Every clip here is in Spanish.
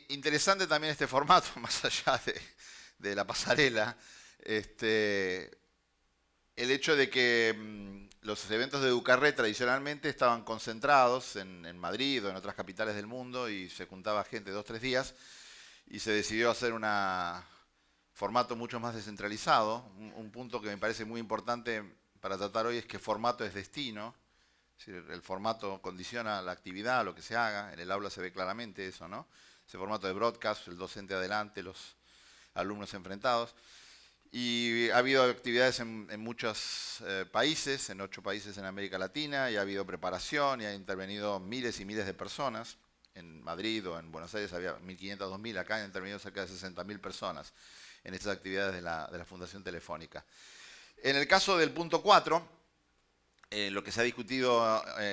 Interesante también este formato, más allá de la pasarela. Este, el hecho de que los eventos de Educarred tradicionalmente estaban concentrados en Madrid o en otras capitales del mundo y se juntaba gente 2 o 3 días y se decidió hacer un formato mucho más descentralizado. Un punto que me parece muy importante para tratar hoy es que formato es destino. Es decir, el formato condiciona la actividad, lo que se haga. En el aula se ve claramente eso, ¿no? Ese formato de broadcast, el docente adelante, los alumnos enfrentados. Y ha habido actividades en muchos países, en 8 países en América Latina, y ha habido preparación, y ha intervenido miles y miles de personas. En Madrid o en Buenos Aires había 1.500, 2.000, acá han intervenido cerca de 60.000 personas en estas actividades de la Fundación Telefónica. En el caso del punto 4, lo que se ha discutido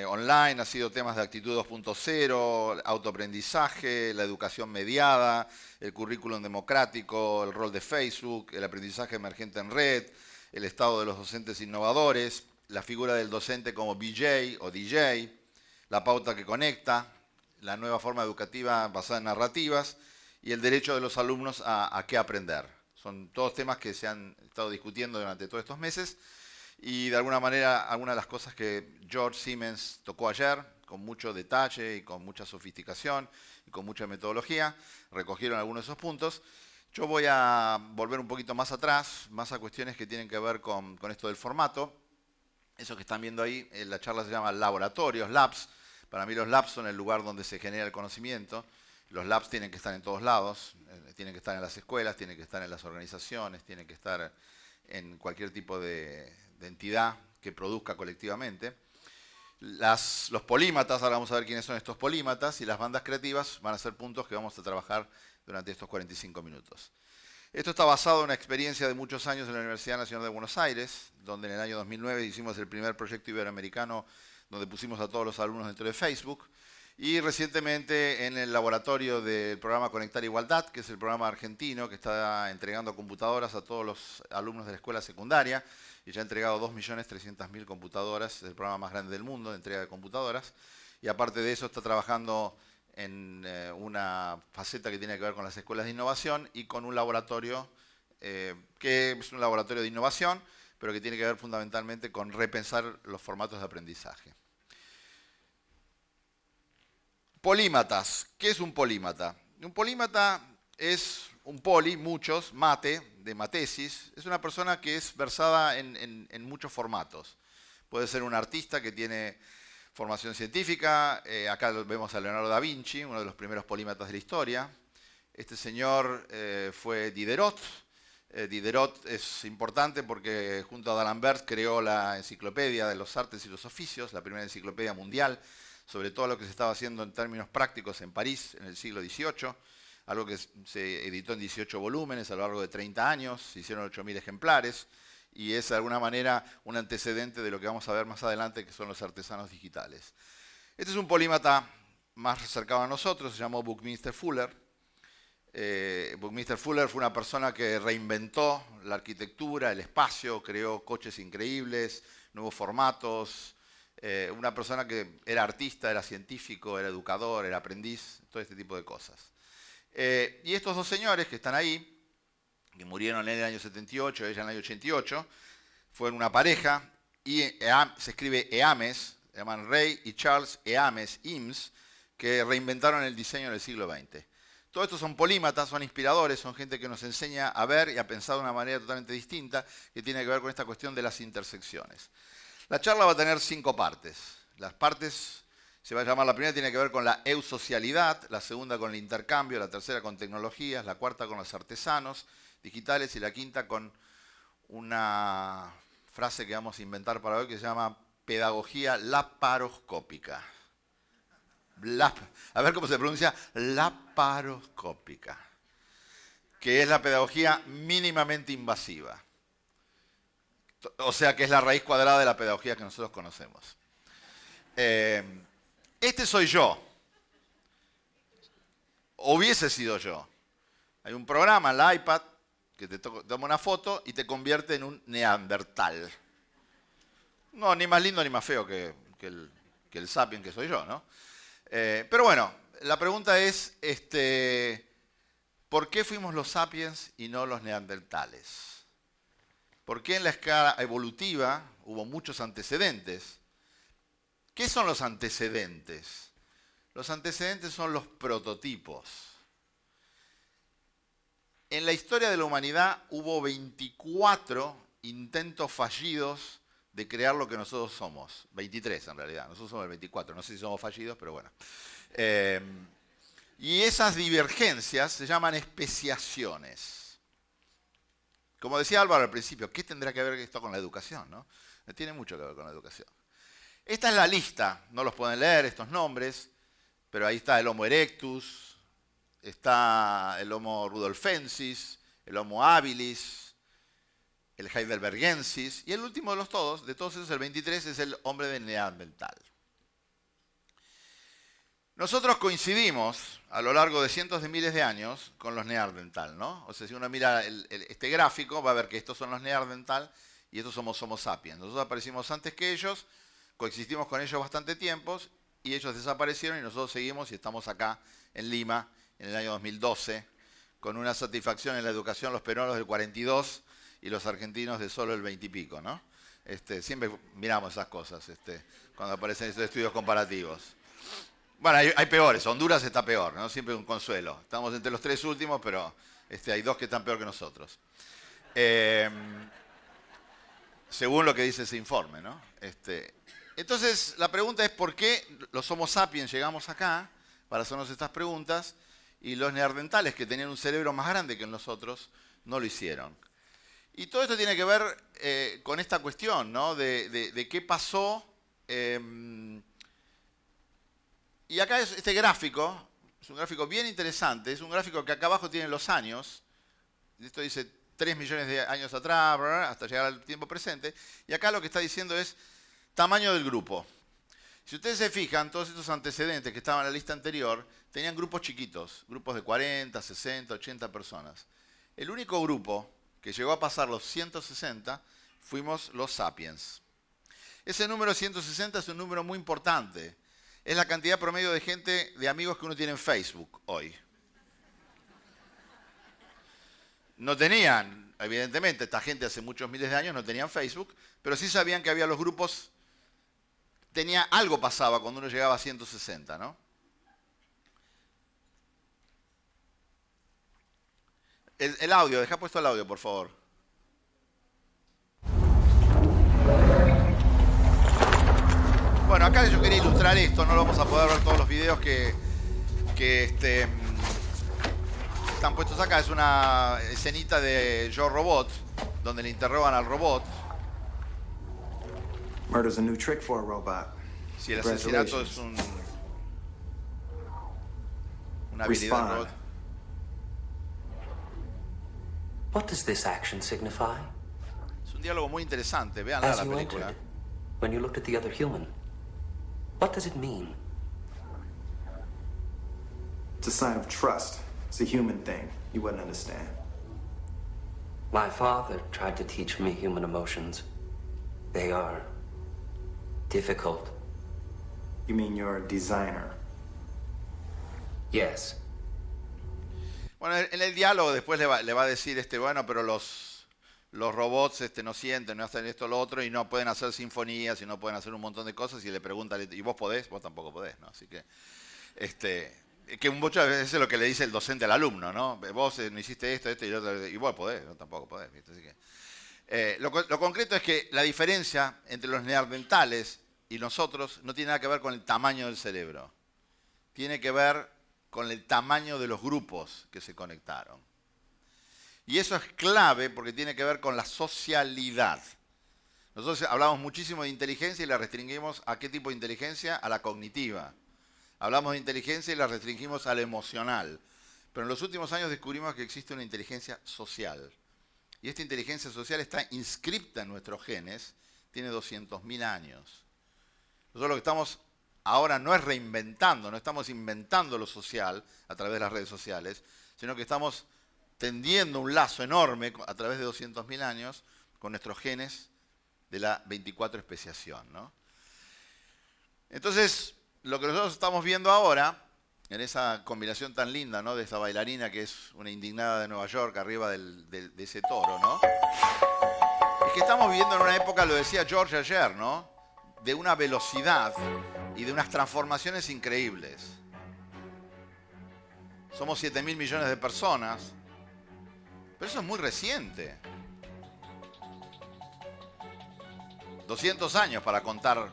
online ha sido temas de actitud 2.0, autoaprendizaje, la educación mediada, el currículum democrático, el rol de Facebook, el aprendizaje emergente en red, el estado de los docentes innovadores, la figura del docente como BJ o DJ, la pauta que conecta, la nueva forma educativa basada en narrativas y el derecho de los alumnos a qué aprender. Son todos temas que se han estado discutiendo durante todos estos meses. Y de alguna manera, algunas de las cosas que George Siemens tocó ayer, con mucho detalle y con mucha sofisticación y con mucha metodología, recogieron algunos de esos puntos. Yo voy a volver un poquito más atrás, más a cuestiones que tienen que ver con esto del formato. Eso que están viendo ahí, la charla se llama laboratorios, labs. Para mí los labs son el lugar donde se genera el conocimiento. Los labs tienen que estar en todos lados, tienen que estar en las escuelas, tienen que estar en las organizaciones, tienen que estar en cualquier tipo de entidad que produzca colectivamente. Los polímatas, ahora vamos a ver quiénes son estos polímatas, y las bandas creativas van a ser puntos que vamos a trabajar durante estos 45 minutos. Esto está basado en una experiencia de muchos años en la Universidad Nacional de Buenos Aires, donde en el año 2009 hicimos el primer proyecto iberoamericano donde pusimos a todos los alumnos dentro de Facebook. Y recientemente en el laboratorio del programa Conectar Igualdad, que es el programa argentino que está entregando computadoras a todos los alumnos de la escuela secundaria, y ya ha entregado 2.300.000 computadoras, es el programa más grande del mundo de entrega de computadoras. Y aparte de eso está trabajando en una faceta que tiene que ver con las escuelas de innovación y con un laboratorio que es un laboratorio de innovación, pero que tiene que ver fundamentalmente con repensar los formatos de aprendizaje. Polímatas. ¿Qué es un polímata? Un polímata es un poli, muchos, mate, de matesis. Es una persona que es versada en muchos formatos. Puede ser un artista que tiene formación científica. Acá vemos a Leonardo da Vinci, uno de los primeros polímatas de la historia. Este señor fue Diderot. Diderot es importante porque junto a D'Alembert creó la enciclopedia de los artes y los oficios, la primera enciclopedia mundial, sobre todo lo que se estaba haciendo en términos prácticos en París en el siglo XVIII, algo que se editó en 18 volúmenes a lo largo de 30 años, se hicieron 8.000 ejemplares, y es de alguna manera un antecedente de lo que vamos a ver más adelante, que son los artesanos digitales. Este es un polímata más cercano a nosotros, se llamó Buckminster Fuller. Buckminster Fuller fue una persona que reinventó la arquitectura, el espacio, creó coches increíbles, nuevos formatos. Una persona que era artista, era científico, era educador, era aprendiz, todo este tipo de cosas. Y estos dos señores que están ahí, que murieron en el año 78, ella en el año 88, fueron una pareja, y se escribe Eames, se llaman Ray y Charles Eames Eames, que reinventaron el diseño en el siglo XX. Todos estos son polímatas, son inspiradores, son gente que nos enseña a ver y a pensar de una manera totalmente distinta, que tiene que ver con esta cuestión de las intersecciones. La charla va a tener 5 partes. Las partes se va a llamar, la primera tiene que ver con la eusocialidad, la segunda con el intercambio, la tercera con tecnologías, la cuarta con los artesanos digitales y la quinta con una frase que vamos a inventar para hoy que se llama pedagogía laparoscópica. A ver cómo se pronuncia, laparoscópica, que es la pedagogía mínimamente invasiva. O sea que es la raíz cuadrada de la pedagogía que nosotros conocemos. Este soy yo. Hubiese sido yo. Hay un programa en la iPad que te toma una foto y te convierte en un neandertal. No, ni más lindo ni más feo que el sapien que soy yo, ¿no? Pero bueno, la pregunta es, ¿por qué fuimos los sapiens y no los neandertales? ¿Por qué en la escala evolutiva hubo muchos antecedentes? ¿Qué son los antecedentes? Los antecedentes son los prototipos. En la historia de la humanidad hubo 24 intentos fallidos de crear lo que nosotros somos. 23 en realidad, nosotros somos el 24, no sé si somos fallidos, pero bueno. Y esas divergencias se llaman especiaciones. Como decía Álvaro al principio, ¿qué tendrá que ver esto con la educación, no? Tiene mucho que ver con la educación. Esta es la lista, no los pueden leer estos nombres, pero ahí está el Homo erectus, está el Homo rudolfensis, el Homo habilis, el heidelbergensis, y el último de todos esos, el 23, es el hombre de Neandertal. Nosotros coincidimos a lo largo de cientos de miles de años con los Neandertal, ¿no? O sea, si uno mira este gráfico, va a ver que estos son los Neandertal y estos somos Homo sapiens. Nosotros aparecimos antes que ellos, coexistimos con ellos bastante tiempo y ellos desaparecieron y nosotros seguimos y estamos acá en Lima en el año 2012 con una satisfacción en la educación, los peruanos del 42 y los argentinos de solo el 20 y pico, ¿no? Siempre miramos esas cosas cuando aparecen estos estudios comparativos. Bueno, hay peores, Honduras está peor, ¿no? Siempre un consuelo. Estamos entre los tres últimos, pero hay dos que están peor que nosotros. Según lo que dice ese informe, ¿no? Entonces, la pregunta es ¿por qué los Homo sapiens llegamos acá para hacernos estas preguntas y los neandertales, que tenían un cerebro más grande que nosotros, no lo hicieron? Y todo esto tiene que ver con esta cuestión, ¿no? De qué pasó. Y acá este gráfico, es un gráfico bien interesante, es un gráfico que acá abajo tiene los años. Esto dice 3 millones de años atrás, hasta llegar al tiempo presente. Y acá lo que está diciendo es tamaño del grupo. Si ustedes se fijan, todos estos antecedentes que estaban en la lista anterior tenían grupos chiquitos, grupos de 40, 60, 80 personas. El único grupo que llegó a pasar los 160 fuimos los sapiens. Ese número 160 es un número muy importante. Es la cantidad promedio de gente, de amigos que uno tiene en Facebook hoy. No tenían, evidentemente, esta gente hace muchos miles de años no tenían Facebook, pero sí sabían que había los grupos. Algo pasaba cuando uno llegaba a 160, ¿no? El audio, deja puesto el audio, por favor. Bueno, acá yo quería ilustrar esto, no lo vamos a poder ver todos los videos que están puestos acá. Es una escenita de Yo Robot, donde le interrogan al robot. Murder's a new trick for a robot. Si el asesinato es una habilidad del robot. What does this action signify? Es un diálogo muy interesante, véanla As la you película. entered, when you looked at the other human, what does it mean? It's a sign of trust. It's a human thing. You wouldn't understand. My father tried to teach me human emotions. They are difficult. You mean you're a designer? Yes. Bueno, en el diálogo después le va a decir, bueno, pero los robots no sienten, no hacen esto o lo otro, y no pueden hacer sinfonías, y no pueden hacer un montón de cosas, y le pregunta, ¿y vos podés? Vos tampoco podés, ¿no? Así que, que muchas veces es lo que le dice el docente al alumno, ¿no? Vos no hiciste esto, y vos podés, no, tampoco podés, ¿viste? Así que, lo concreto es que la diferencia entre los neandertales y nosotros no tiene nada que ver con el tamaño del cerebro. Tiene que ver con el tamaño de los grupos que se conectaron. Y eso es clave porque tiene que ver con la socialidad. Nosotros hablamos muchísimo de inteligencia y la restringimos ¿a qué tipo de inteligencia? A la cognitiva. Hablamos de inteligencia y la restringimos a la emocional. Pero en los últimos años descubrimos que existe una inteligencia social. Y esta inteligencia social está inscripta en nuestros genes, tiene 200.000 años. Nosotros lo que estamos ahora no es reinventando, no estamos inventando lo social a través de las redes sociales, sino que estamos tendiendo un lazo enorme a través de 200.000 años con nuestros genes de la 24 especiación, ¿no? Entonces, lo que nosotros estamos viendo ahora en esa combinación tan linda, ¿no? De esa bailarina que es una indignada de Nueva York arriba de ese toro, ¿no? Es que estamos viviendo en una época, lo decía George ayer, ¿no? De una velocidad y de unas transformaciones increíbles. Somos 7.000 millones de personas, pero eso es muy reciente. 200 años para contar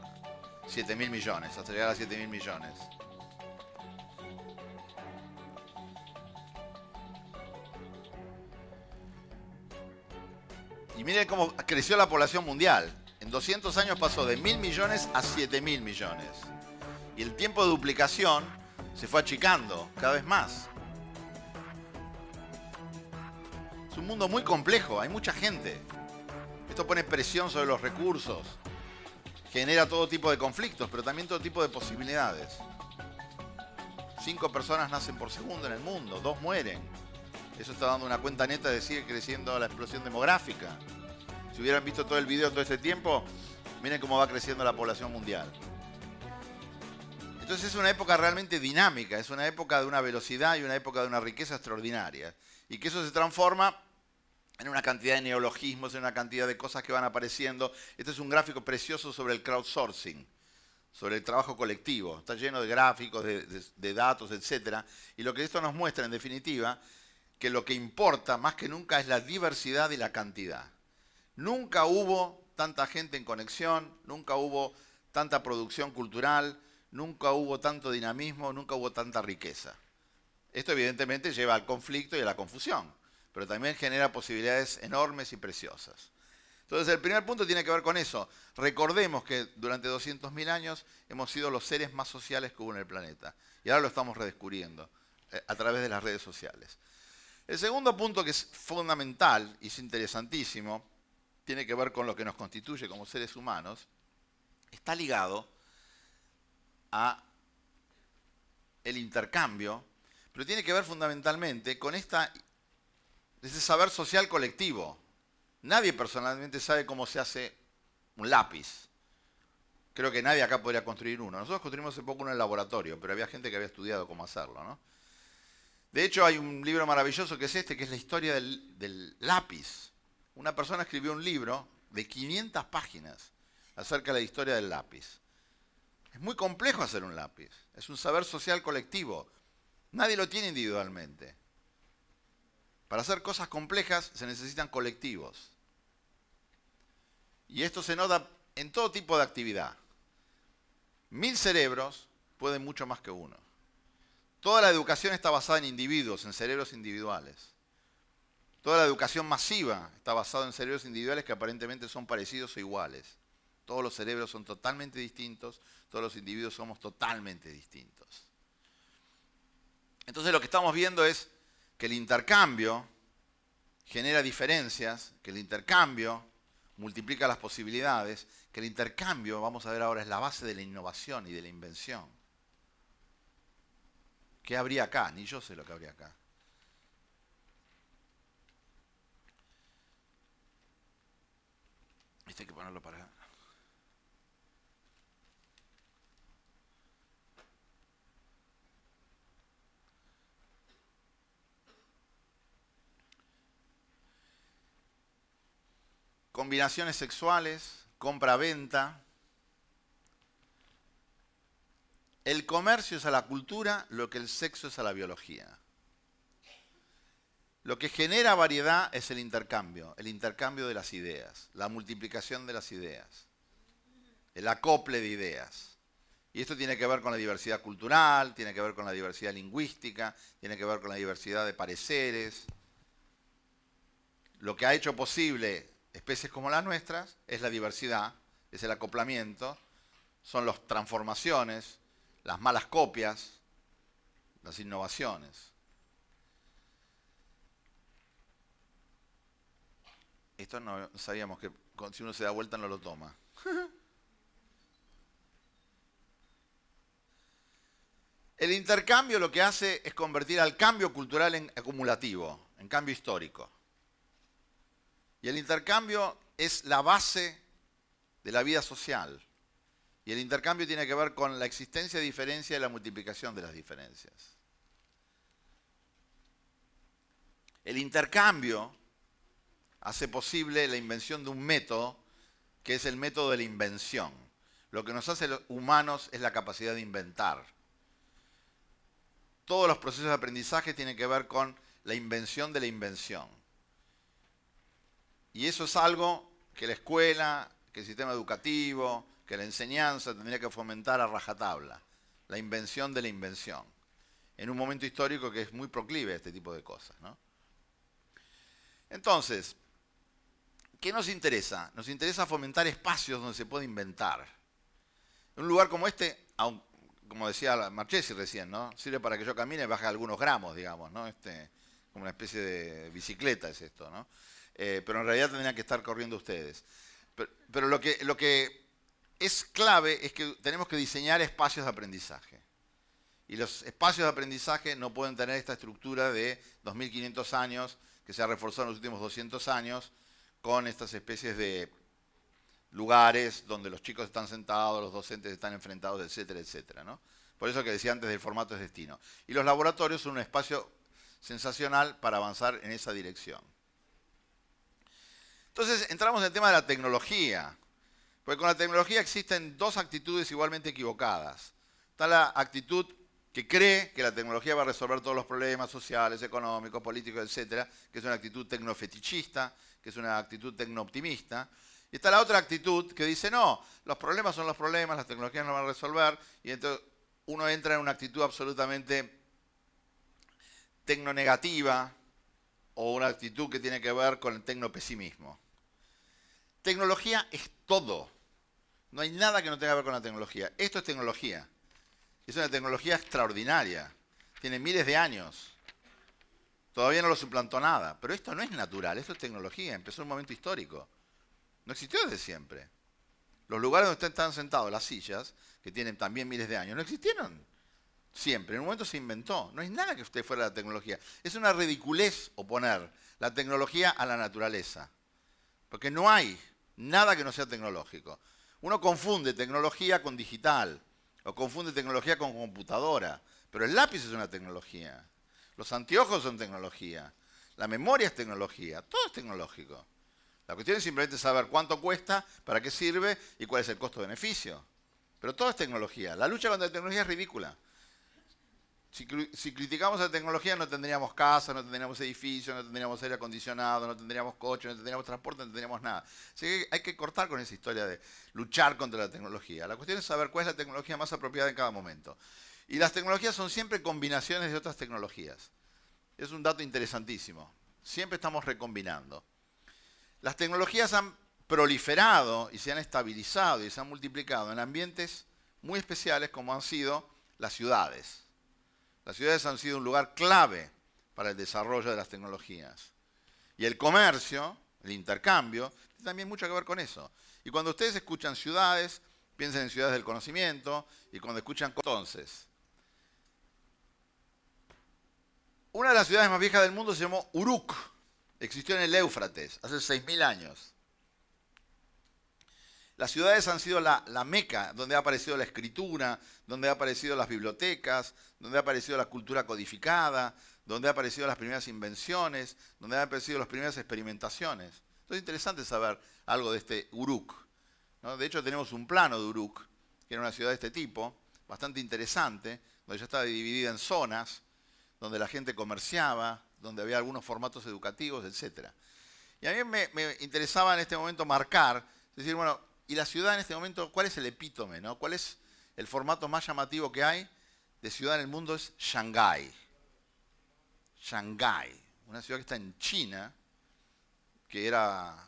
7.000 millones, hasta llegar a 7.000 millones. Y miren cómo creció la población mundial. En 200 años pasó de 1.000 millones a 7.000 millones. Y el tiempo de duplicación se fue achicando cada vez más. Es un mundo muy complejo, hay mucha gente. Esto pone presión sobre los recursos, genera todo tipo de conflictos, pero también todo tipo de posibilidades. 5 personas nacen por segundo en el mundo, 2 mueren. Eso está dando una cuenta neta de sigue creciendo la explosión demográfica. Si hubieran visto todo el video todo este tiempo, miren cómo va creciendo la población mundial. Entonces es una época realmente dinámica, es una época de una velocidad y una época de una riqueza extraordinaria. Y que eso se transforma en una cantidad de neologismos, en una cantidad de cosas que van apareciendo. Este es un gráfico precioso sobre el crowdsourcing, sobre el trabajo colectivo. Está lleno de gráficos, de datos, etc. Y lo que esto nos muestra, en definitiva, que lo que importa más que nunca es la diversidad y la cantidad. Nunca hubo tanta gente en conexión, nunca hubo tanta producción cultural, nunca hubo tanto dinamismo, nunca hubo tanta riqueza. Esto evidentemente lleva al conflicto y a la confusión, pero también genera posibilidades enormes y preciosas. Entonces el primer punto tiene que ver con eso. Recordemos que durante 200.000 años hemos sido los seres más sociales que hubo en el planeta. Y ahora lo estamos redescubriendo a través de las redes sociales. El segundo punto, que es fundamental y es interesantísimo, tiene que ver con lo que nos constituye como seres humanos, está ligado a el intercambio, pero tiene que ver fundamentalmente con ese saber social colectivo. Nadie personalmente sabe cómo se hace un lápiz. Creo que nadie acá podría construir uno. Nosotros construimos hace poco uno en el laboratorio, pero había gente que había estudiado cómo hacerlo, ¿no? De hecho, hay un libro maravilloso que es este, que es la historia del lápiz. Una persona escribió un libro de 500 páginas acerca de la historia del lápiz. Es muy complejo hacer un lápiz. Es un saber social colectivo. Nadie lo tiene individualmente. Para hacer cosas complejas se necesitan colectivos. Y esto se nota en todo tipo de actividad. 1000 cerebros pueden mucho más que uno. Toda la educación está basada en individuos, en cerebros individuales. Toda la educación masiva está basada en cerebros individuales que aparentemente son parecidos o iguales. Todos los cerebros son totalmente distintos, todos los individuos somos totalmente distintos. Entonces lo que estamos viendo es que el intercambio genera diferencias, que el intercambio multiplica las posibilidades, que el intercambio, vamos a ver ahora, es la base de la innovación y de la invención. ¿Qué habría acá? Ni yo sé lo que habría acá. Esto hay que ponerlo para acá. Combinaciones sexuales, compra-venta. El comercio es a la cultura lo que el sexo es a la biología. Lo que genera variedad es el intercambio de las ideas, la multiplicación de las ideas, el acople de ideas. Y esto tiene que ver con la diversidad cultural, tiene que ver con la diversidad lingüística, tiene que ver con la diversidad de pareceres. Lo que ha hecho posible especies como las nuestras es la diversidad, es el acoplamiento, son las transformaciones, las malas copias, las innovaciones. Esto no sabíamos que si uno se da vuelta no lo toma. El intercambio lo que hace es convertir al cambio cultural en acumulativo, en cambio histórico. Y el intercambio es la base de la vida social. Y el intercambio tiene que ver con la existencia de diferencia y la multiplicación de las diferencias. El intercambio hace posible la invención de un método que es el método de la invención. Lo que nos hace humanos es la capacidad de inventar. Todos los procesos de aprendizaje tienen que ver con la invención de la invención. Y eso es algo que la escuela, que el sistema educativo, que la enseñanza tendría que fomentar a rajatabla. La invención de la invención. En un momento histórico que es muy proclive a este tipo de cosas, ¿no? Entonces, ¿qué nos interesa? Nos interesa fomentar espacios donde se puede inventar. En un lugar como este, como decía Marchesi recién, ¿no? Sirve para que yo camine y baje algunos gramos, digamos, ¿no? Como una especie de bicicleta es esto, ¿no? Pero en realidad tendrían que estar corriendo ustedes. Pero lo que es clave es que tenemos que diseñar espacios de aprendizaje. Y los espacios de aprendizaje no pueden tener esta estructura de 2500 años que se ha reforzado en los últimos 200 años con estas especies de lugares donde los chicos están sentados, los docentes están enfrentados, etcétera, etcétera, ¿no? Por eso que decía antes del formato es destino. Y los laboratorios son un espacio sensacional para avanzar en esa dirección. Entonces entramos en el tema de la tecnología. Porque con la tecnología existen dos actitudes igualmente equivocadas. Está la actitud que cree que la tecnología va a resolver todos los problemas sociales, económicos, políticos, etcétera, que es una actitud tecnofetichista, que es una actitud tecnooptimista. Y está la otra actitud que dice, no, los problemas son los problemas, las tecnologías no van a resolver, y entonces uno entra en una actitud absolutamente tecnonegativa o una actitud que tiene que ver con el tecnopesimismo. Tecnología es todo. No hay nada que no tenga que ver con la tecnología. Esto es tecnología. Es una tecnología extraordinaria. Tiene miles de años. Todavía no lo suplantó nada. Pero esto no es natural, esto es tecnología. Empezó en un momento histórico. No existió desde siempre. Los lugares donde ustedes están sentados, las sillas, que tienen también miles de años, no existieron siempre. En un momento se inventó. No hay nada que usted fuera de la tecnología. Es una ridiculez oponer la tecnología a la naturaleza. Porque no hay nada que no sea tecnológico. Uno confunde tecnología con digital, o confunde tecnología con computadora, pero el lápiz es una tecnología. Los anteojos son tecnología. La memoria es tecnología. Todo es tecnológico. La cuestión es simplemente saber cuánto cuesta, para qué sirve y cuál es el costo-beneficio. Pero todo es tecnología. La lucha contra la tecnología es ridícula. Si criticamos la tecnología no tendríamos casas, no tendríamos edificios, no tendríamos aire acondicionado, no tendríamos coches, no tendríamos transporte, no tendríamos nada. Así que hay que cortar con esa historia de luchar contra la tecnología. La cuestión es saber cuál es la tecnología más apropiada en cada momento. Y las tecnologías son siempre combinaciones de otras tecnologías. Es un dato interesantísimo. Siempre estamos recombinando. Las tecnologías han proliferado y se han estabilizado y se han multiplicado en ambientes muy especiales como han sido las ciudades. Las ciudades han sido un lugar clave para el desarrollo de las tecnologías. Y el comercio, el intercambio, tiene también mucho que ver con eso. Y cuando ustedes escuchan ciudades, piensen en ciudades del conocimiento, y cuando escuchan entonces. Una de las ciudades más viejas del mundo se llamó Uruk. Existió en el Éufrates, hace 6.000 años. Las ciudades han sido la meca donde ha aparecido la escritura, donde han aparecido las bibliotecas, donde ha aparecido la cultura codificada, donde han aparecido las primeras invenciones, donde han aparecido las primeras experimentaciones. Entonces es interesante saber algo de este Uruk, ¿no? De hecho tenemos un plano de Uruk, que era una ciudad de este tipo, bastante interesante, donde ya estaba dividida en zonas, donde la gente comerciaba, donde había algunos formatos educativos, etc. Y a mí me interesaba en este momento marcar, es decir, bueno, y la ciudad en este momento, ¿cuál es el epítome, ¿no? ¿Cuál es el formato más llamativo que hay de ciudad en el mundo? Es Shanghái. Shanghái, una ciudad que está en China, que era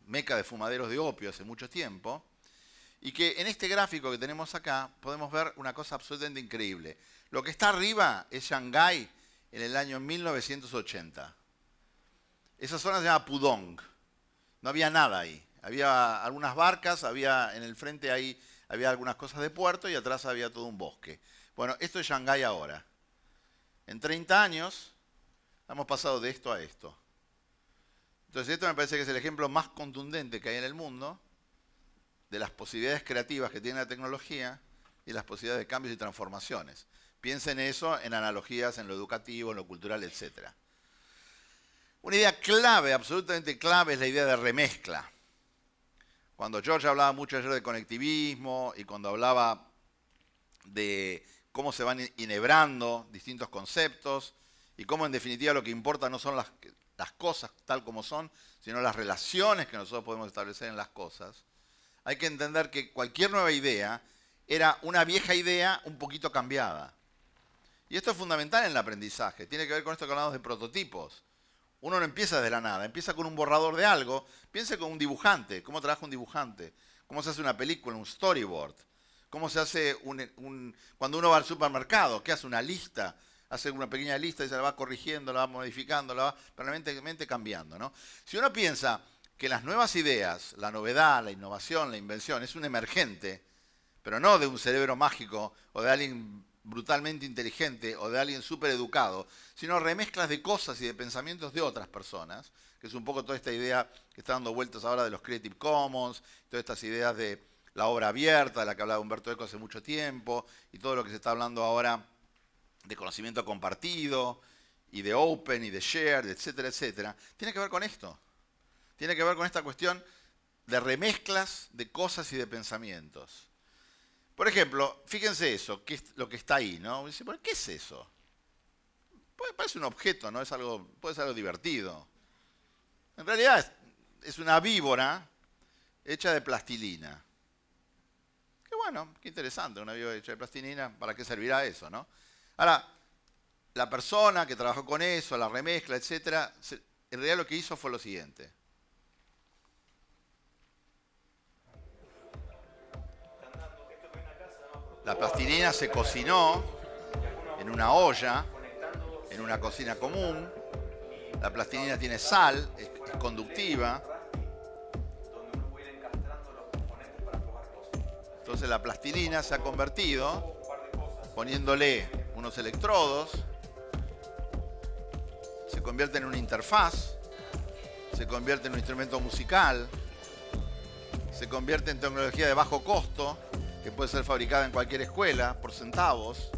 meca de fumaderos de opio hace mucho tiempo, y que en este gráfico que tenemos acá podemos ver una cosa absolutamente increíble. Lo que está arriba es Shanghái en el año 1980. Esa zona se llama Pudong. No había nada ahí. Había algunas barcas, en el frente ahí había algunas cosas de puerto y atrás había todo un bosque. Bueno, esto es Shanghái ahora. En 30 años hemos pasado de esto a esto. Entonces esto me parece que es el ejemplo más contundente que hay en el mundo de las posibilidades creativas que tiene la tecnología y las posibilidades de cambios y transformaciones. Piensen eso en analogías en lo educativo, en lo cultural, etc. Una idea clave, absolutamente clave, es la idea de remezcla. Cuando George hablaba mucho ayer de conectivismo y cuando hablaba de cómo se van enhebrando distintos conceptos y cómo en definitiva lo que importa no son las cosas tal como son, sino las relaciones que nosotros podemos establecer en las cosas, hay que entender que cualquier nueva idea era una vieja idea un poquito cambiada. Y esto es fundamental en el aprendizaje, tiene que ver con esto que hablamos de prototipos. Uno no empieza de la nada, empieza con un borrador de algo, piense con un dibujante, cómo trabaja un dibujante, cómo se hace una película, un storyboard, cómo se hace cuando uno va al supermercado, ¿qué hace? Una lista, hace una pequeña lista y se la va corrigiendo, la va modificando, la va permanentemente cambiando, ¿no? Si uno piensa que las nuevas ideas, la novedad, la innovación, la invención, es un emergente, pero no de un cerebro mágico o de alguien brutalmente inteligente o de alguien súper educado, sino remezclas de cosas y de pensamientos de otras personas, que es un poco toda esta idea que está dando vueltas ahora de los Creative Commons, todas estas ideas de la obra abierta, de la que hablaba Humberto Eco hace mucho tiempo, y todo lo que se está hablando ahora de conocimiento compartido, y de open, y de shared, etcétera, etcétera, tiene que ver con esto. Tiene que ver con esta cuestión de remezclas de cosas y de pensamientos. Por ejemplo, fíjense eso, que es lo que está ahí, ¿no? Dice, ¿qué es eso? Parece un objeto, ¿no? Puede ser algo divertido. En realidad es una víbora hecha de plastilina. Qué bueno, qué interesante, una víbora hecha de plastilina, ¿para qué servirá eso, no? Ahora, la persona que trabajó con eso, la remezcla, etcétera, en realidad lo que hizo fue lo siguiente. La plastilina se cocinó en una olla, en una cocina común. La plastilina tiene sal, es conductiva. Entonces la plastilina se ha convertido, poniéndole unos electrodos, se convierte en una interfaz, se convierte en un instrumento musical, se convierte en tecnología de bajo costo, que puede ser fabricada en cualquier escuela por centavos,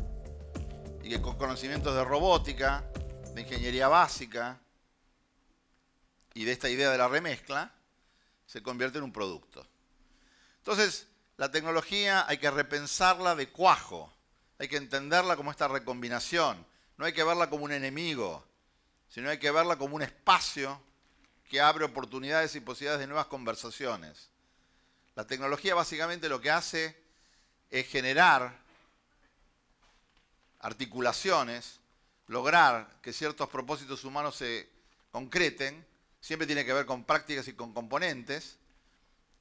y que con conocimientos de robótica, de ingeniería básica y de esta idea de la remezcla, se convierte en un producto. Entonces, la tecnología hay que repensarla de cuajo, hay que entenderla como esta recombinación, no hay que verla como un enemigo, sino hay que verla como un espacio que abre oportunidades y posibilidades de nuevas conversaciones. La tecnología básicamente lo que hace es generar articulaciones, lograr que ciertos propósitos humanos se concreten, siempre tiene que ver con prácticas y con componentes,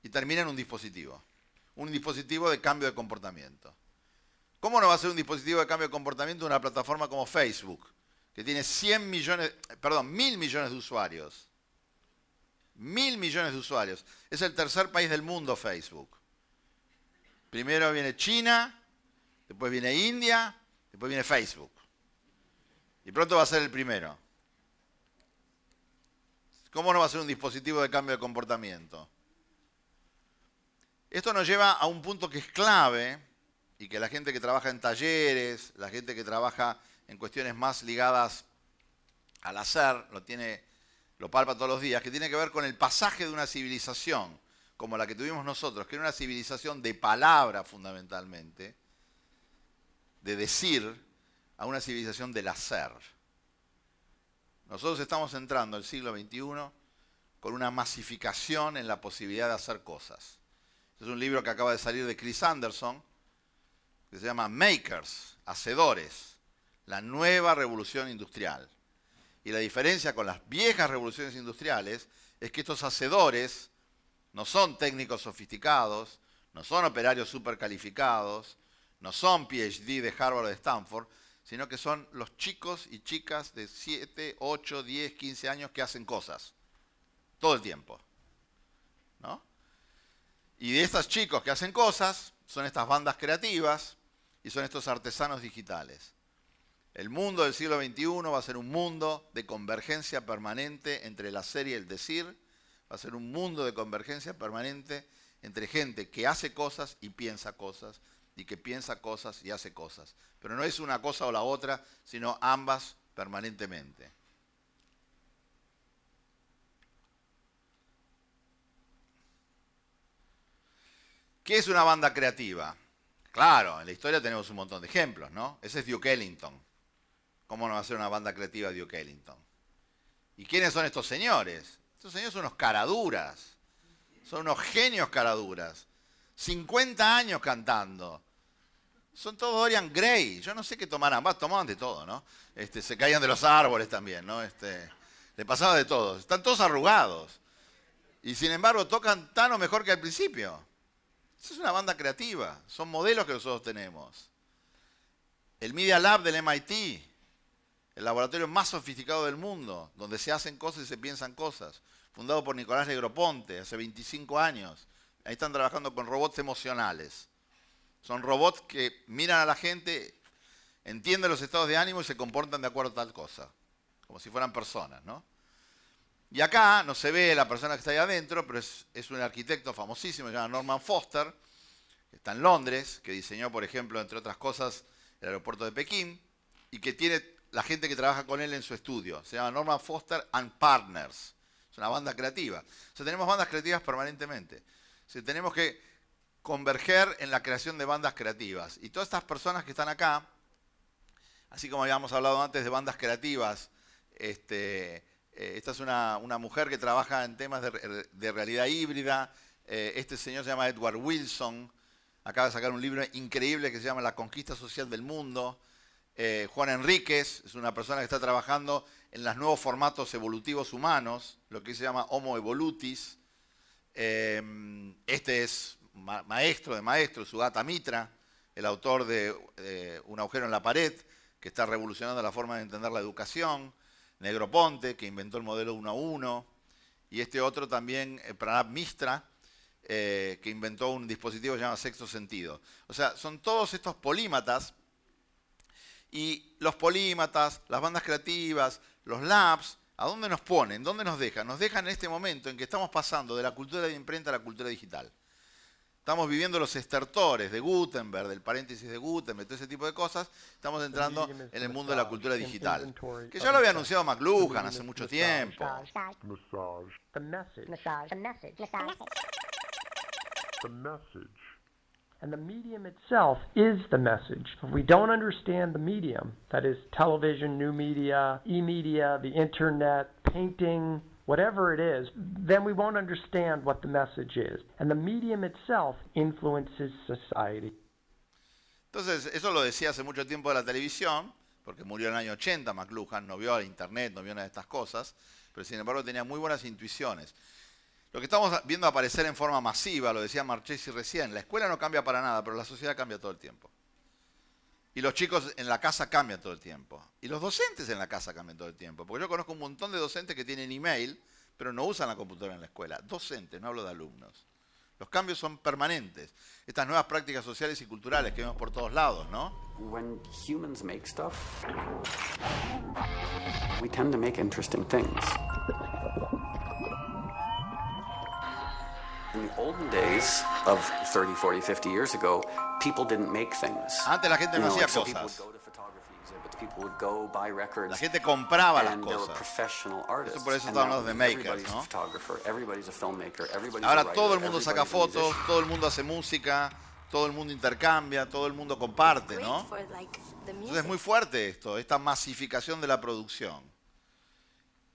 y termina en un dispositivo de cambio de comportamiento. ¿Cómo no va a ser un dispositivo de cambio de comportamiento una plataforma como Facebook, que tiene 1.000 millones de usuarios? 1.000 millones de usuarios. Es el tercer país del mundo Facebook. Primero viene China, después viene India, después viene Facebook. Y pronto va a ser el primero. ¿Cómo no va a ser un dispositivo de cambio de comportamiento? Esto nos lleva a un punto que es clave y que la gente que trabaja en talleres, la gente que trabaja en cuestiones más ligadas al hacer, lo palpa todos los días, que tiene que ver con el pasaje de una civilización como la que tuvimos nosotros, que era una civilización de palabra fundamentalmente, de decir, a una civilización del hacer. Nosotros estamos entrando al siglo XXI con una masificación en la posibilidad de hacer cosas. Es un libro que acaba de salir de Chris Anderson, que se llama Makers, Hacedores, la nueva revolución industrial. Y la diferencia con las viejas revoluciones industriales es que estos hacedores no son técnicos sofisticados, no son operarios supercalificados, no son PhD de Harvard o de Stanford, sino que son los chicos y chicas de 7, 8, 10, 15 años que hacen cosas todo el tiempo, ¿no? Y de estos chicos que hacen cosas son estas bandas creativas y son estos artesanos digitales. El mundo del siglo XXI va a ser un mundo de convergencia permanente entre el hacer y el decir, va a ser un mundo de convergencia permanente entre gente que hace cosas y piensa cosas, y que piensa cosas y hace cosas. Pero no es una cosa o la otra, sino ambas permanentemente. ¿Qué es una banda creativa? Claro, en la historia tenemos un montón de ejemplos, ¿no? Ese es Duke Ellington. ¿Cómo no va a ser una banda creativa Duke Ellington? ¿Y quiénes son estos señores? Estos señores son unos caraduras. Son unos genios caraduras. 50 años cantando. Son todos Dorian Gray. Yo no sé qué tomaran. Tomaban de todo, ¿no? Se caían de los árboles también, ¿no? Le pasaba de todo. Están todos arrugados. Y sin embargo tocan tan o mejor que al principio. Esa es una banda creativa. Son modelos que nosotros tenemos. El Media Lab del MIT, el laboratorio más sofisticado del mundo, donde se hacen cosas y se piensan cosas, fundado por Nicolás Negroponte hace 25 años. Ahí están trabajando con robots emocionales. Son robots que miran a la gente, entienden los estados de ánimo y se comportan de acuerdo a tal cosa, como si fueran personas, ¿no? Y acá no se ve la persona que está ahí adentro, pero es un arquitecto famosísimo, se llama Norman Foster, que está en Londres, que diseñó, por ejemplo, entre otras cosas, el aeropuerto de Pekín, y que tiene la gente que trabaja con él en su estudio. Se llama Norman Foster and Partners. Es una banda creativa. O sea, tenemos bandas creativas permanentemente. O sea, tenemos que converger en la creación de bandas creativas. Y todas estas personas que están acá, así como habíamos hablado antes de bandas creativas, esta es una mujer que trabaja en temas de realidad híbrida. Este señor se llama Edward Wilson. Acaba de sacar un libro increíble que se llama La conquista social del mundo. Juan Enríquez es una persona que está trabajando en los nuevos formatos evolutivos humanos, lo que se llama Homo evolutis. Este es maestro de maestros, Sugata Mitra, el autor de Un agujero en la pared, que está revolucionando la forma de entender la educación. Negroponte, que inventó el modelo 1 a 1. Y este otro también, Pranab Mistra, que inventó un dispositivo que se llama sexto sentido. O sea, son todos estos polímatas. Y los polímatas, las bandas creativas, los labs, ¿a dónde nos ponen? ¿Dónde nos dejan? Nos dejan en este momento en que estamos pasando de la cultura de imprenta a la cultura digital. Estamos viviendo los estertores de Gutenberg, del paréntesis de Gutenberg, todo ese tipo de cosas. Estamos entrando en el mundo de la cultura digital. Que ya lo había anunciado McLuhan hace mucho tiempo. The message. And the medium itself is the message. If we don't understand the medium, that is television, new media, e-media, the internet, painting, whatever it is, then we won't understand what the message is. And the medium itself influences society. Entonces, eso lo decía hace mucho tiempo de la televisión, porque murió en el año 80 McLuhan, no vio el internet, no vio nada de estas cosas, pero sin embargo tenía muy buenas intuiciones. Lo que estamos viendo aparecer en forma masiva, lo decía Marchesi recién, la escuela no cambia para nada, pero la sociedad cambia todo el tiempo. Y los chicos en la casa cambian todo el tiempo. Y los docentes en la casa cambian todo el tiempo. Porque yo conozco un montón de docentes que tienen email, pero no usan la computadora en la escuela. Docentes, no hablo de alumnos. Los cambios son permanentes. Estas nuevas prácticas sociales y culturales que vemos por todos lados, ¿no? When humans make stuff, we tend to make interesting things. In the olden days of 30, 40, 50 years ago, people didn't make things. Antes la gente no hacía so people would cosas. go to photography exhibits, people would go buy records. La gente compraba las and there were cosas. professional artists. Eso por eso and estamos now hablando de makers, everybody's ¿no? a photographer, everybody's a filmmaker, everybody's a Ahora writer, todo el mundo saca everybody's a fotos, musician. todo el mundo hace música, todo el mundo intercambia, todo el mundo comparte, ¿no? Entonces es muy fuerte esto, esta masificación de la producción.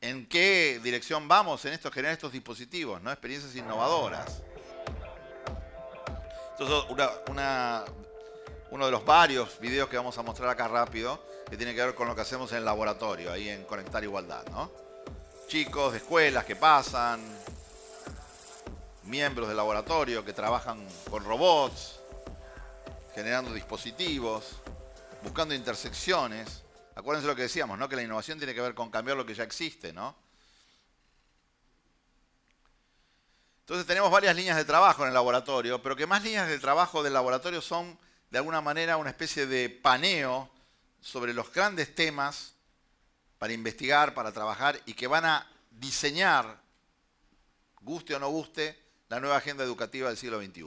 ¿En qué dirección vamos en esto? Generar estos dispositivos, ¿no? Experiencias innovadoras. Entonces, uno de los varios videos que vamos a mostrar acá rápido, que tiene que ver con lo que hacemos en el laboratorio, ahí en Conectar Igualdad, ¿no? Chicos de escuelas que pasan, miembros del laboratorio que trabajan con robots, generando dispositivos, buscando intersecciones. Acuérdense lo que decíamos, ¿no? Que la innovación tiene que ver con cambiar lo que ya existe, ¿no? Entonces tenemos varias líneas de trabajo en el laboratorio, pero que más líneas de trabajo del laboratorio son, de alguna manera, una especie de paneo sobre los grandes temas para investigar, para trabajar, y que van a diseñar, guste o no guste, la nueva agenda educativa del siglo XXI.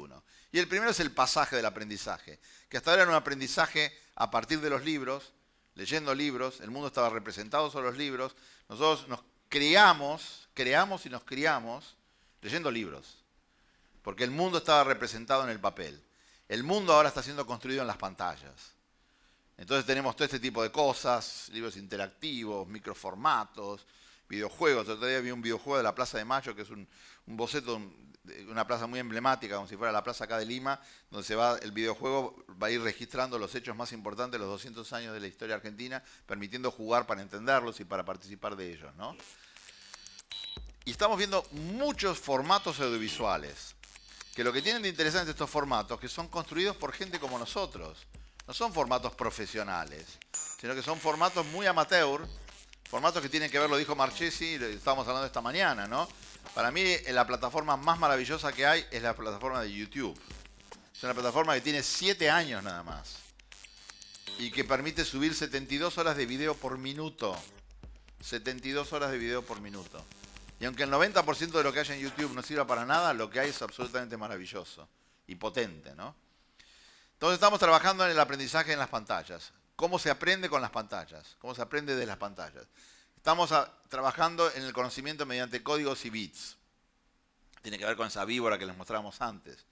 Y el primero es el pasaje del aprendizaje, que hasta ahora era un aprendizaje a partir de los libros, leyendo libros, el mundo estaba representado sobre los libros, nosotros nos creamos y nos criamos leyendo libros, porque el mundo estaba representado en el papel. El mundo ahora está siendo construido en las pantallas. Entonces tenemos todo este tipo de cosas, libros interactivos, microformatos, videojuegos. El otro día vi un videojuego de la Plaza de Mayo, que es un boceto de una plaza muy emblemática, como si fuera la plaza acá de Lima, donde el videojuego va a ir registrando los hechos más importantes de los 200 años de la historia argentina, permitiendo jugar para entenderlos y para participar de ellos, ¿no? Y estamos viendo muchos formatos audiovisuales, que lo que tienen de interesante estos formatos, que son construidos por gente como nosotros. No son formatos profesionales, sino que son formatos muy amateur, formatos que tienen que ver, lo dijo Marchesi, lo estábamos hablando esta mañana, ¿no? Para mí, la plataforma más maravillosa que hay es la plataforma de YouTube. Es una plataforma que tiene 7 años nada más y que permite subir 72 horas de video por minuto. 72 horas de video por minuto. Y aunque el 90% de lo que hay en YouTube no sirva para nada, lo que hay es absolutamente maravilloso y potente, ¿no? Entonces estamos trabajando en el aprendizaje en las pantallas. ¿Cómo se aprende con las pantallas? ¿Cómo se aprende de las pantallas? Estamos trabajando en el conocimiento mediante códigos y bits. Tiene que ver con esa víbora que les mostramos antes.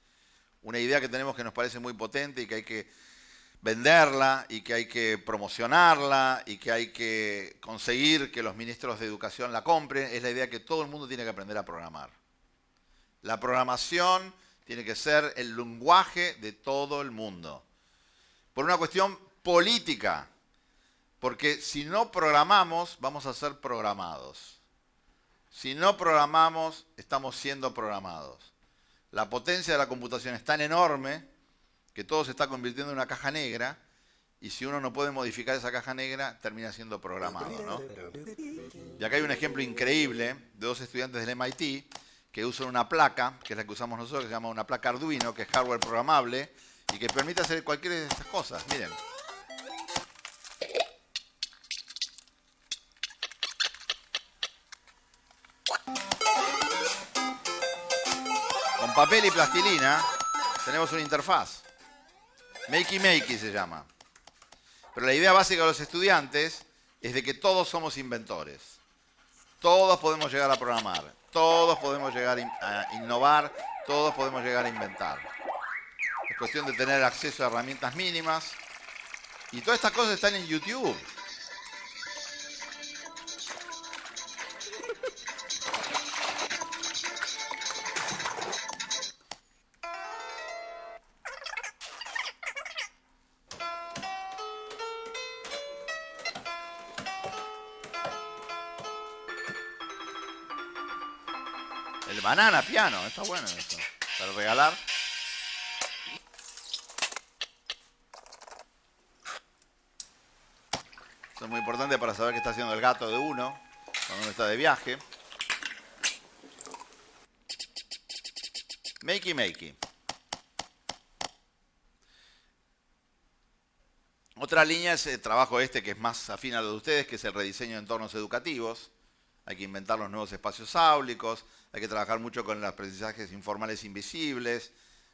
Una idea que tenemos que nos parece muy potente y que hay que venderla y que hay que promocionarla y que hay que conseguir que los ministros de educación la compren, es la idea que todo el mundo tiene que aprender a programar. La programación tiene que ser el lenguaje de todo el mundo. Por una cuestión política. Porque si no programamos, vamos a ser programados. Si no programamos, estamos siendo programados. La potencia de la computación es tan enorme que todo se está convirtiendo en una caja negra, y si uno no puede modificar esa caja negra, termina siendo programado, ¿no? Y acá hay un ejemplo increíble de 2 estudiantes del MIT que usan una placa, que es la que usamos nosotros, que se llama una placa Arduino, que es hardware programable, y que permite hacer cualquiera de estas cosas. Miren. Con papel y plastilina tenemos una interfaz. Makey se llama. Pero la idea básica de los estudiantes es de que todos somos inventores. Todos podemos llegar a programar. Todos podemos llegar a innovar. Todos podemos llegar a inventar. Es cuestión de tener acceso a herramientas mínimas. Y todas estas cosas están en YouTube. El banana piano, está bueno eso. Para regalar. Eso es muy importante para saber qué está haciendo el gato de uno cuando uno está de viaje. Makey. Otra línea es el trabajo que es más afín a lo de ustedes, que es el rediseño de entornos educativos. Hay que inventar los nuevos espacios áulicos, hay que trabajar mucho con los aprendizajes informales invisibles,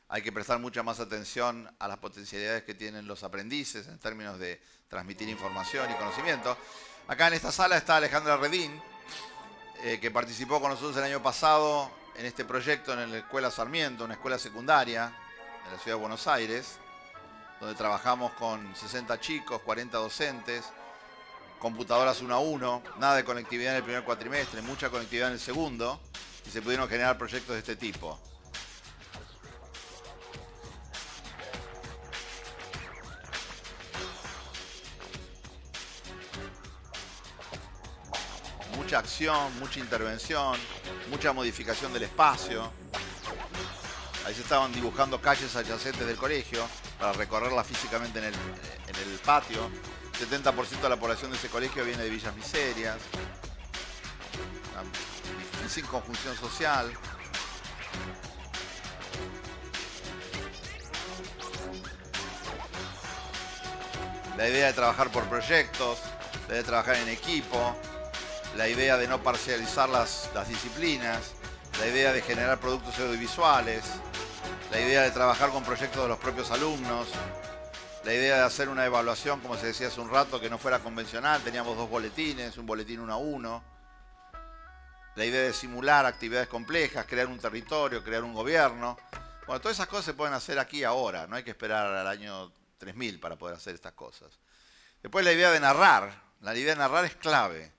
hay que prestar mucha más atención a las potencialidades que tienen los aprendices en términos de transmitir información y conocimiento. Acá en esta sala está Alejandra Redín, que participó con nosotros el año pasado en este proyecto en la Escuela Sarmiento, una escuela secundaria en la ciudad de Buenos Aires, donde trabajamos con 60 chicos, 40 docentes, computadoras 1 a 1, nada de conectividad en el primer cuatrimestre, mucha conectividad en el segundo, y se pudieron generar proyectos de este tipo. Mucha acción, mucha intervención, mucha modificación del espacio. Ahí se estaban dibujando calles adyacentes del colegio para recorrerlas físicamente en el patio. 70% de la población de ese colegio viene de villas miserias. Una difícil conjunción social. La idea de trabajar por proyectos, la idea de trabajar en equipo, la idea de no parcializar las disciplinas, la idea de generar productos audiovisuales, la idea de trabajar con proyectos de los propios alumnos, la idea de hacer una evaluación, como se decía hace un rato, que no fuera convencional. Teníamos 2 boletines, un boletín 1 a 1. La idea de simular actividades complejas, crear un territorio, crear un gobierno. Bueno, todas esas cosas se pueden hacer aquí ahora. No hay que esperar al año 3000 para poder hacer estas cosas. Después la idea de narrar. La idea de narrar es clave.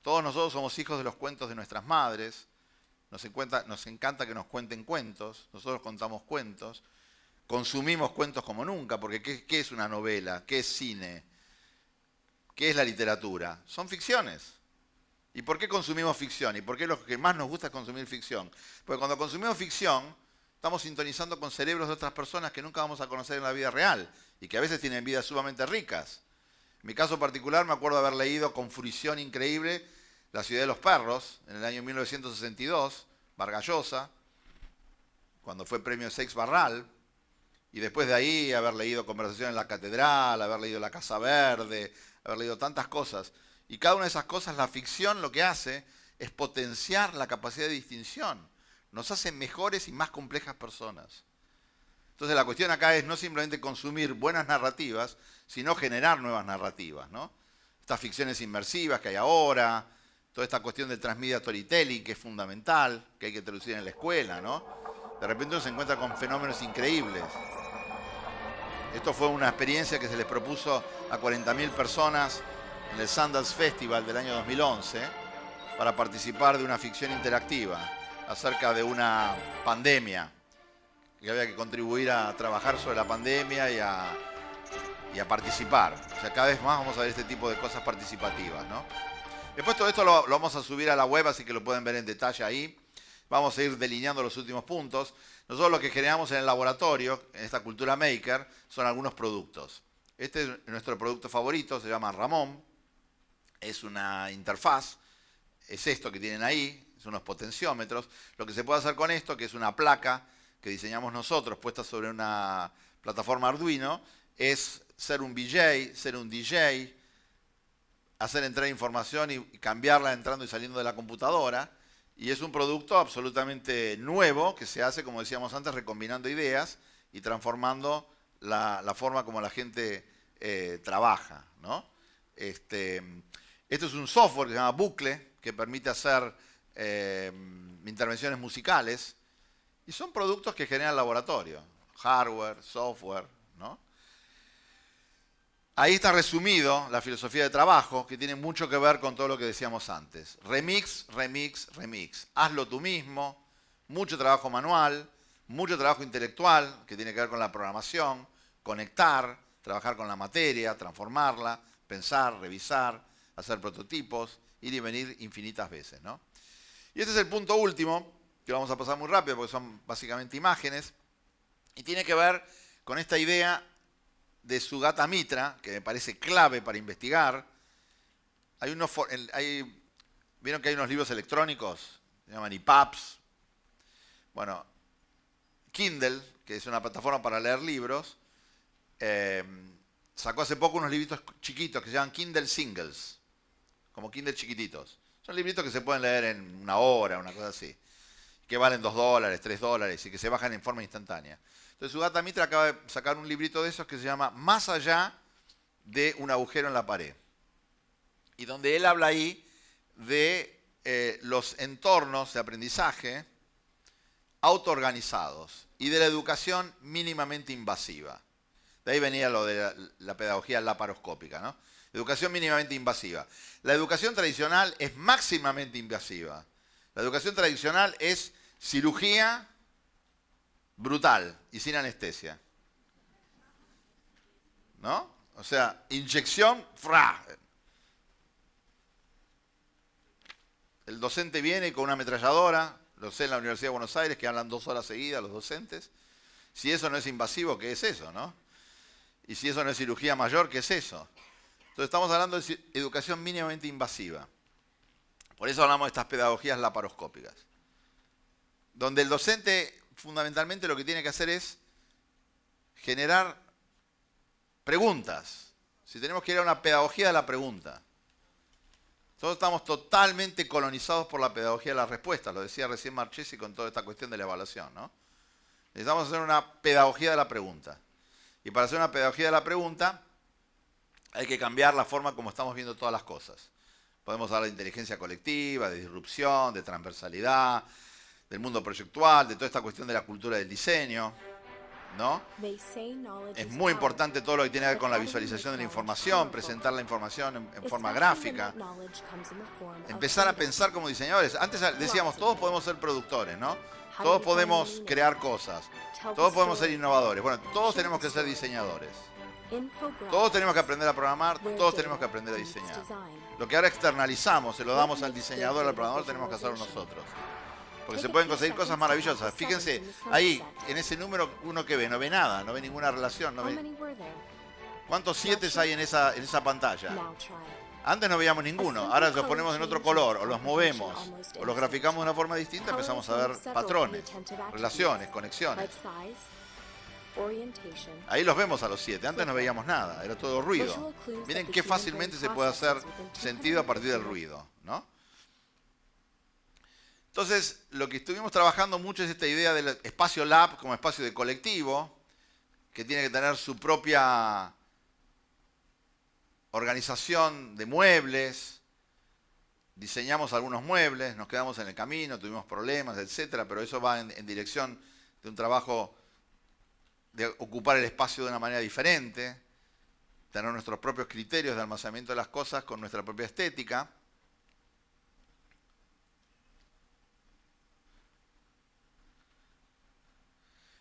Todos nosotros somos hijos de los cuentos de nuestras madres. Nos encanta que nos cuenten cuentos. Nosotros contamos cuentos. Consumimos cuentos como nunca, porque ¿qué es una novela? ¿Qué es cine? ¿Qué es la literatura? Son ficciones. ¿Y por qué consumimos ficción? ¿Y por qué lo que más nos gusta es consumir ficción? Porque cuando consumimos ficción, estamos sintonizando con cerebros de otras personas que nunca vamos a conocer en la vida real y que a veces tienen vidas sumamente ricas. En mi caso particular, me acuerdo de haber leído con fruición increíble La ciudad de los perros, en el año 1962, Vargas Llosa, cuando fue premio Seix Barral. Y después de ahí haber leído Conversación en la Catedral, haber leído La Casa Verde, haber leído tantas cosas. Y cada una de esas cosas, la ficción lo que hace es potenciar la capacidad de distinción. Nos hace mejores y más complejas personas. Entonces la cuestión acá es no simplemente consumir buenas narrativas, sino generar nuevas narrativas, ¿no? Estas ficciones inmersivas que hay ahora, toda esta cuestión del transmedia storytelling que es fundamental, que hay que traducir en la escuela, ¿no? De repente uno se encuentra con fenómenos increíbles. Esto fue una experiencia que se les propuso a 40.000 personas en el Sundance Festival del año 2011 para participar de una ficción interactiva acerca de una pandemia, que había que contribuir a trabajar sobre la pandemia y a participar. O sea, cada vez más vamos a ver este tipo de cosas participativas, ¿no? Después todo esto lo vamos a subir a la web, así que lo pueden ver en detalle ahí. Vamos a ir delineando los últimos puntos. Nosotros lo que generamos en el laboratorio, en esta cultura maker, son algunos productos. Este es nuestro producto favorito, se llama Ramón. Es una interfaz, es esto que tienen ahí, son unos potenciómetros. Lo que se puede hacer con esto, que es una placa que diseñamos nosotros, puesta sobre una plataforma Arduino, es ser un VJ, ser un DJ, hacer entrar información y cambiarla entrando y saliendo de la computadora. Y es un producto absolutamente nuevo que se hace, como decíamos antes, recombinando ideas y transformando la forma como la gente trabaja, ¿no? Esto es un software que se llama Bucle, que permite hacer intervenciones musicales. Y son productos que generan laboratorio, hardware, software, ¿no? Ahí está resumido la filosofía de trabajo, que tiene mucho que ver con todo lo que decíamos antes. Remix, remix, remix. Hazlo tú mismo, mucho trabajo manual, mucho trabajo intelectual, que tiene que ver con la programación, conectar, trabajar con la materia, transformarla, pensar, revisar, hacer prototipos, ir y venir infinitas veces, ¿no? Y este es el punto último, que vamos a pasar muy rápido porque son básicamente imágenes, y tiene que ver con esta idea de Sugata Mitra, que me parece clave para investigar. ¿Vieron que hay unos libros electrónicos? Se llaman EPUBs. Bueno, Kindle, que es una plataforma para leer libros, sacó hace poco unos libritos chiquitos que se llaman Kindle Singles, como Kindle chiquititos. Son libritos que se pueden leer en una hora, una cosa así, que valen $2, $3 y que se bajan en forma instantánea. Entonces Sugata Mitra acaba de sacar un librito de esos que se llama Más allá de un agujero en la pared. Y donde él habla ahí de los entornos de aprendizaje autoorganizados y de la educación mínimamente invasiva. De ahí venía lo de la pedagogía laparoscópica, ¿no? Educación mínimamente invasiva. La educación tradicional es máximamente invasiva. La educación tradicional es cirugía brutal y sin anestesia, ¿no? O sea, inyección, ¡fra! El docente viene con una ametralladora, lo sé en la Universidad de Buenos Aires, que hablan 2 horas seguidas los docentes. Si eso no es invasivo, ¿qué es eso, no? Y si eso no es cirugía mayor, ¿qué es eso? Entonces estamos hablando de educación mínimamente invasiva. Por eso hablamos de estas pedagogías laparoscópicas, donde el docente fundamentalmente lo que tiene que hacer es generar preguntas. Si tenemos que ir a una pedagogía de la pregunta. Todos estamos totalmente colonizados por la pedagogía de las respuestas, lo decía recién Marchesi con toda esta cuestión de la evaluación, ¿no? Necesitamos hacer una pedagogía de la pregunta. Y para hacer una pedagogía de la pregunta hay que cambiar la forma como estamos viendo todas las cosas. Podemos hablar de inteligencia colectiva, de disrupción, de transversalidad, del mundo proyectual, de toda esta cuestión de la cultura del diseño, ¿no? Es muy importante todo lo que tiene que ver con la visualización de la información, presentar la información en forma gráfica, empezar a pensar como diseñadores. Antes decíamos, todos podemos ser productores, ¿no? Todos podemos crear cosas, todos podemos ser innovadores. Bueno, todos tenemos que ser diseñadores. Todos tenemos que aprender a programar, todos tenemos que aprender a diseñar. Lo que ahora externalizamos, se lo damos al diseñador, al programador, tenemos que hacerlo nosotros. Porque se pueden conseguir cosas maravillosas. Fíjense, ahí, en ese número, uno que ve, no ve nada, no ve ninguna relación. No ve... ¿Cuántos 7 hay en esa pantalla? Antes no veíamos ninguno, ahora los ponemos en otro color, o los movemos, o los graficamos de una forma distinta, empezamos a ver patrones, relaciones, conexiones. Ahí los vemos a los 7, antes no veíamos nada, era todo ruido. Miren qué fácilmente se puede hacer sentido a partir del ruido, ¿no? Entonces, lo que estuvimos trabajando mucho es esta idea del espacio lab como espacio de colectivo, que tiene que tener su propia organización de muebles. Diseñamos algunos muebles, nos quedamos en el camino, tuvimos problemas, etcétera, pero eso va en dirección de un trabajo de ocupar el espacio de una manera diferente, tener nuestros propios criterios de almacenamiento de las cosas con nuestra propia estética.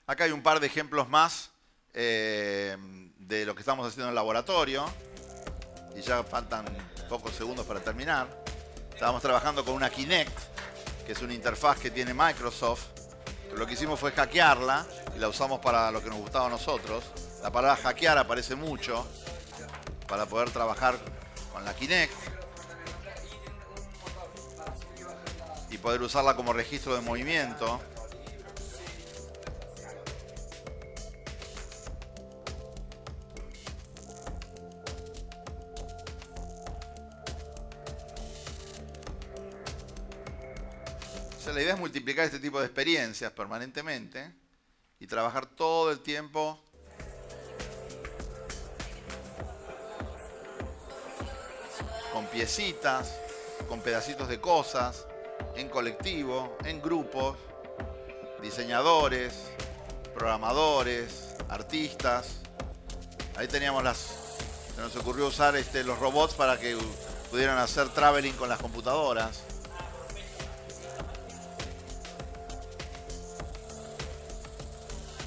Acá hay un par de ejemplos más de lo que estamos haciendo en el laboratorio. Y ya faltan pocos segundos para terminar. Estábamos trabajando con una Kinect, que es una interfaz que tiene Microsoft. Lo que hicimos fue hackearla y la usamos para lo que nos gustaba a nosotros. La palabra hackear aparece mucho para poder trabajar con la Kinect y poder usarla como registro de movimiento. La idea es multiplicar este tipo de experiencias permanentemente y trabajar todo el tiempo con piecitas, con pedacitos de cosas, en colectivo, en grupos, diseñadores, programadores, artistas. Ahí teníamos se nos ocurrió usar los robots para que pudieran hacer traveling con las computadoras.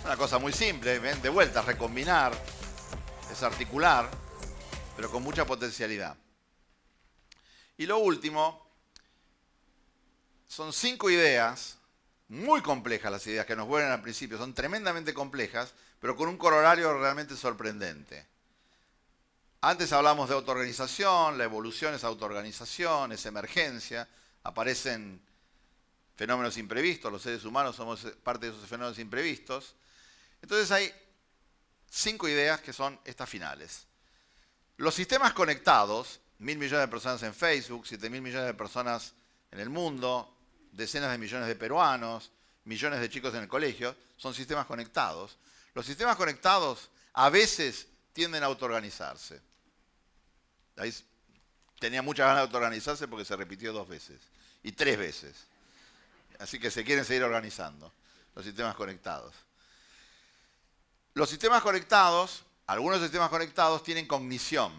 Una cosa muy simple, ¿ven? De vuelta, recombinar, desarticular, pero con mucha potencialidad. Y lo último, son 5 ideas, muy complejas las ideas que nos vuelven al principio, son tremendamente complejas, pero con un corolario realmente sorprendente. Antes hablamos de autoorganización, la evolución es autoorganización, es emergencia, aparecen fenómenos imprevistos, los seres humanos somos parte de esos fenómenos imprevistos. Entonces hay 5 ideas que son estas finales. Los sistemas conectados, 1.000 millones de personas en Facebook, 7.000 millones de personas en el mundo, decenas de millones de peruanos, millones de chicos en el colegio, son sistemas conectados. Los sistemas conectados a veces tienden a autoorganizarse. Ahí tenía muchas ganas de autoorganizarse porque se repitió 2 veces y 3 veces. Así que se quieren seguir organizando, los sistemas conectados. Los sistemas conectados, algunos sistemas conectados tienen cognición.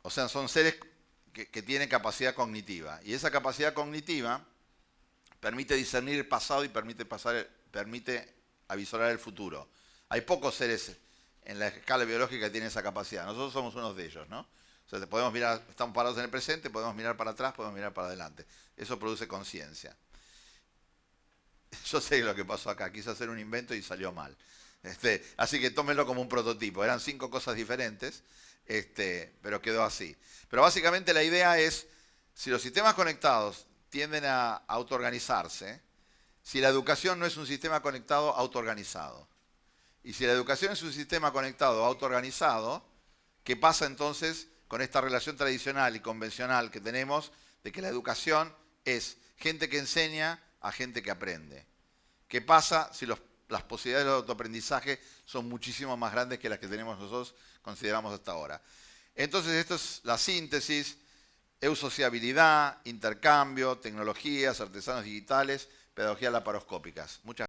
O sea, son seres que tienen capacidad cognitiva. Y esa capacidad cognitiva permite discernir el pasado y permite avisorar el futuro. Hay pocos seres en la escala biológica que tienen esa capacidad. Nosotros somos unos de ellos, ¿no? O sea, podemos mirar, estamos parados en el presente, podemos mirar para atrás, podemos mirar para adelante. Eso produce conciencia. Yo sé lo que pasó acá, quise hacer un invento y salió mal. Así que tómenlo como un prototipo. Eran 5 cosas diferentes, pero quedó así. Pero básicamente la idea es, si los sistemas conectados tienden a autoorganizarse, si la educación no es un sistema conectado autoorganizado, y si la educación es un sistema conectado autoorganizado, ¿qué pasa entonces con esta relación tradicional y convencional que tenemos de que la educación es gente que enseña a gente que aprende. ¿Qué pasa si las posibilidades de autoaprendizaje son muchísimo más grandes que las que tenemos nosotros, consideramos hasta ahora? Entonces, esto es la síntesis: eusociabilidad, intercambio, tecnologías, artesanos digitales, pedagogía laparoscópicas. Muchas